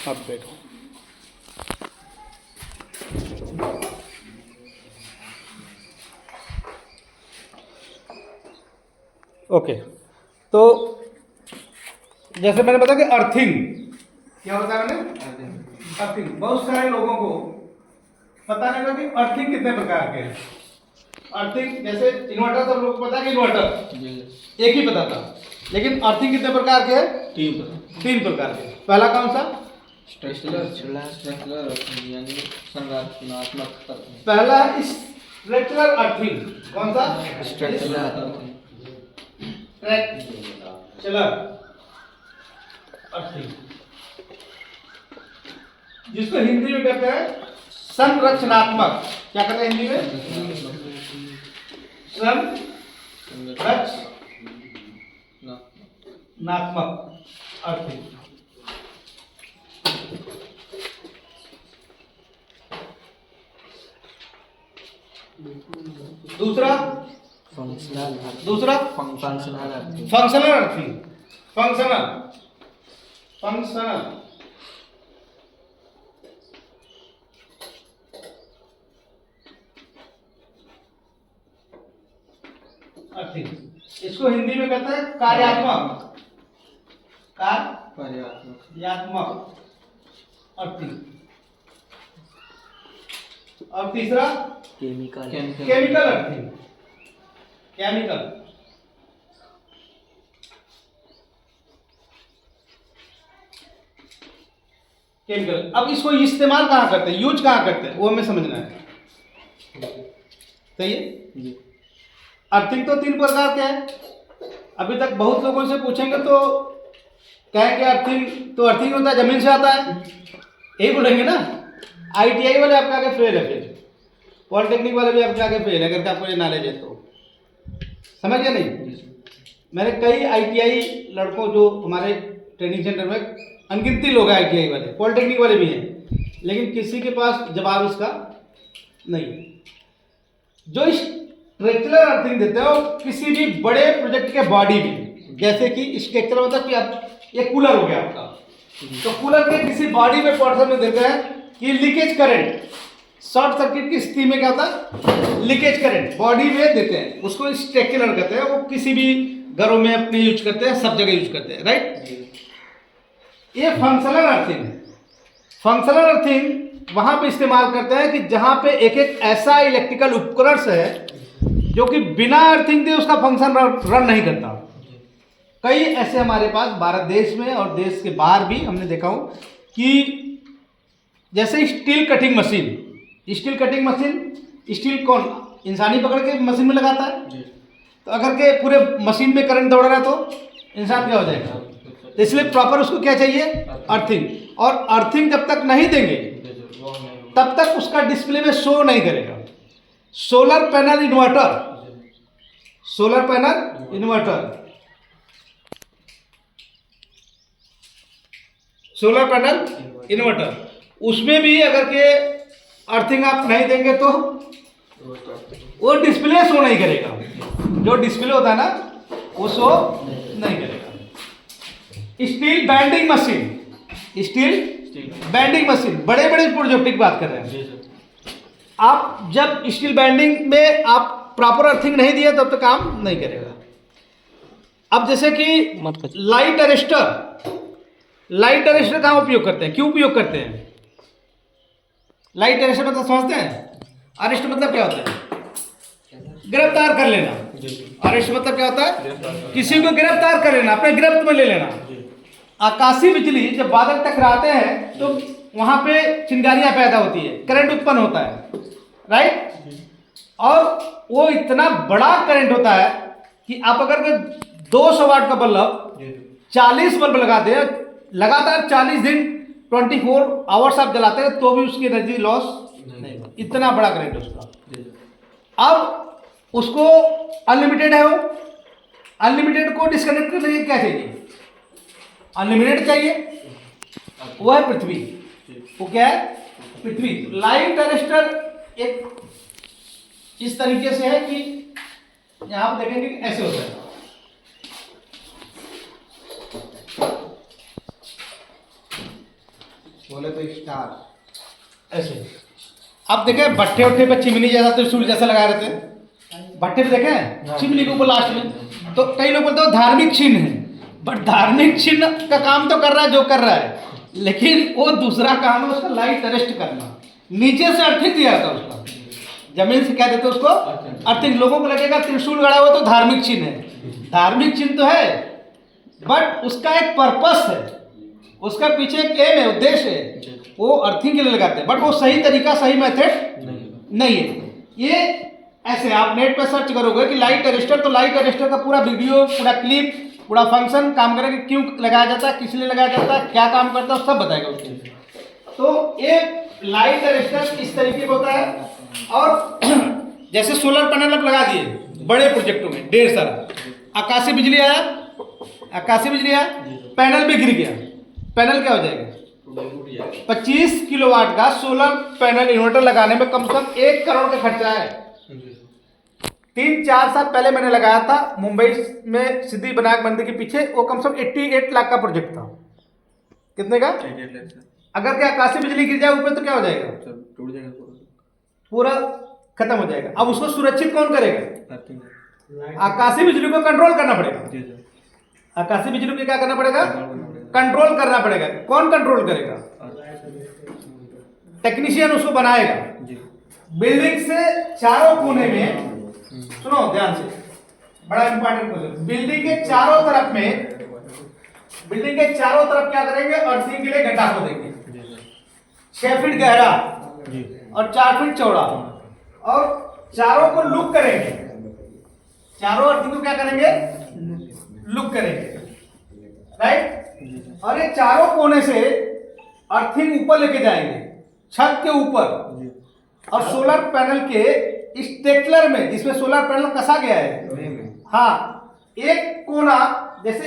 आप बैठो। ओके, तो जैसे मैंने बताया कि अर्थिंग क्या बताया मैंने, अर्थिंग। बहुत सारे लोगों को पता नहीं होगा कि अर्थिंग कितने प्रकार के हैं। अर्थिंग जैसे इन्वर्टर, सब लोग को पता है कि इन्वर्टर एक ही पता था, लेकिन अर्थिंग कितने प्रकार के हैं? तीन प्रकार के। पहला कौन सा? यानी संरचनात्मक। पहला स्ट्रक्चरल अर्थिंग। कौन सा? स्ट्रक्चरल अर्थिंग, जिसको हिंदी में कहते हैं संरचनात्मक। क्या कहते हैं हिंदी में? संरचनात्मक अर्थिंग। दूसरा फंक्शनल अर्थिंग। फंक्शनल अर्थिंग, इसको हिंदी में कहते हैं कार्यात्मक अर्थिंग। और तीसरा केमिकल अर्थिंग। केमिकल। अब इसको इस्तेमाल कहाँ करते हैं, यूज कहाँ करते हैं, वो हमें समझना है। सही है। अर्थिंग तो तीन प्रकार के हैं। अभी तक बहुत लोगों से पूछेंगे तो कहेंगे अर्थिंग होता है जमीन से आता है, यही बोलेंगे ना। ITI वाले आपके आगे फेल है, फिर पॉलिटेक्निक वाले भी आपके आगे फेल है, अगर आपको ये नॉलेज है तो। समझ गया नहीं? मैंने कई ITI लड़कों, जो हमारे ट्रेनिंग सेंटर में अनगिनती लोग हैं ITI वाले, पॉलिटेक्निक वाले भी हैं, लेकिन किसी के पास जवाब इसका नहीं। जो स्ट्रक्चरल अर्थिंग देते हैं वो किसी भी बड़े प्रोजेक्ट के बॉडी में, जैसे कि स्ट्रक्चरल मतलब कि आप ये कूलर हो गया आपका, तो कूलर के किसी बॉडी में पोर्शन में देते हैं कि लीकेज करंट, शॉर्ट सर्किट की स्थिति में क्या होता है, लीकेज करंट बॉडी में देते हैं, उसको स्ट्रक्चरल कहते हैं। वो किसी भी घरों में अपने यूज करते हैं, सब जगह यूज करते हैं, राइट। ये फंक्शनल अर्थिंग है। फंक्शनल अर्थिंग वहां पे इस्तेमाल करते हैं कि जहां पे एक ऐसा इलेक्ट्रिकल उपकरण है जो कि बिना अर्थिंग दिए उसका फंक्शन रन नहीं करता। कई ऐसे हमारे पास भारत देश में और देश के बाहर भी हमने देखा हूं कि जैसे स्टील कटिंग मशीन, स्टील कौन इंसानी पकड़ के मशीन में लगाता है, तो अगर के पूरे मशीन में करंट दौड़ रहा है तो इंसान क्या हो जाएगा। तो इसलिए प्रॉपर उसको क्या चाहिए, अर्थिंग। और अर्थिंग जब तक नहीं देंगे तब तक उसका डिस्प्ले में शो नहीं करेगा। सोलर पैनल इन्वर्टर, उसमें भी अगर के अर्थिंग आप नहीं देंगे तो वो डिस्प्ले शो नहीं करेगा। जो डिस्प्ले होता है ना वो शो नहीं करेगा। स्टील बैंडिंग मशीन, बड़े बड़े प्रोजेक्ट की बात कर रहे हैं। आप जब स्टील बैंडिंग में आप प्रॉपर अर्थिंग नहीं दिए तब तक काम नहीं करेगा। अब जैसे कि लाइट अरेस्टर कहाँ उपयोग करते हैं, क्यों उपयोग करते हैं? लाइट अरेस्टर मतलब समझते हैं? अरेस्ट मतलब क्या होता है? गिरफ्तार कर लेना। अरेस्ट मतलब क्या होता है? किसी को गिरफ्तार कर लेना, अपने गिरफ्त में ले लेना। आकाशीय बिजली जब बादल टकराते हैं तो वहां पे चिंगारियां पैदा होती है, करंट उत्पन्न होता है, राइट। और वो इतना बड़ा करंट होता है कि आप अगर 200 वाट का बल्ब 40 बल्ब लगाते हैं, लगातार 40 दिन 24 आवर्स आप जलाते हैं तो भी उसकी एनर्जी लॉस नहीं, इतना बड़ा करंट है उसका। अब उसको अनलिमिटेड है, वो अनलिमिटेड को डिस्कनेक्ट करने के लिए क्या चाहिए? अनलिमिटेड चाहिए, वो है पृथ्वी। वो क्या है? पृथ्वी। लाइट अरेस्टर एक इस तरीके से है कि यहां पर देखेंगे ऐसे होता है। बोले तो स्टार ऐसे आप देखें भट्टे उठे पे चिमनी जैसा त्रिशूल जैसा लगा रहते हैं, भट्टे पे देखे हैं चिमनी के ऊपर लास्ट में, तो कई लोग बोलते हैं धार्मिक चिन्ह है, बट धार्मिक चिन्ह का काम तो कर रहा है जो कर रहा है, लेकिन वो दूसरा काम है उसका लाइट अरेस्ट करना। नीचे से अर्थिंग दिया था उसका, जमीन से क्या देते उसको अर्थिंग। लोगों को लगेगा त्रिशूल गड़ा हुआ तो धार्मिक चिन्ह है, धार्मिक चिन्ह तो है बट उसका एक पर्पस है, उसका पीछे एक एम है, उद्देश्य है, वो अर्थिंग के लिए लगाते हैं, बट वो सही तरीका सही मेथड नहीं है। ये ऐसे आप नेट पे सर्च करोगे कि लाइट अरेस्टर, तो लाइट अरेस्टर का पूरा वीडियो, पूरा क्लिप, पूरा फंक्शन काम करेगा, क्यों लगाया जाता है, किस लिए लगाया जाता है, क्या काम करता है, सब बताएगा उसके। तो ये लाइट अरेस्टर इस तरीके का होता है। और जैसे सोलर पैनल आप लगा दिए बड़े प्रोजेक्टों में ढेर सारा, आकाशीय बिजली आया, आकाशीय बिजली आया, पैनल भी गिर गया, पैनल क्या हो जाएगा 25 किलोवाट का सोलर पैनल इन्वर्टर लगाने में कम से कम 1 करोड़ का खर्चा है। 3-4 साल पहले मैंने लगाया था मुंबई में सिद्धि विनायक मंदिर के पीछे, वो कम से कम 88 लाख का प्रोजेक्ट था। कितने का? अगर क्या आकाशीय बिजली गिर जाए ऊपर तो क्या हो जाएगा, टूट जाएगा पूरा खत्म हो जाएगा। अब उसको सुरक्षित कौन करेगा? आकाशीय बिजली को कंट्रोल करना पड़ेगा, आकाशीय बिजली को क्या करना पड़ेगा? कंट्रोल करना पड़ेगा। कौन कंट्रोल करेगा? टेक्नीशियन उसको बनाएगा। बिल्डिंग से चारों कोने में, सुनो ध्यान से, बड़ा इंपॉर्टेंट क्वेश्चन, बिल्डिंग के चारों तरफ में, बिल्डिंग के चारों तरफ क्या करेंगे? अर्थिंग के लिए गड्ढा खोदेंगे 6 फीट गहरा और 4 फीट चौड़ा, और चारों को लुक करेंगे, चारों अर्थिंग को क्या करेंगे? लुक करेंगे, राइट। और ये चारों कोने से अर्थिंग ऊपर लेके जाएंगे, छत के ऊपर, और सोलर पैनल के स्टेकलर में, जिसमें सोलर पैनल कसा गया है, हाँ, एक कोना जैसे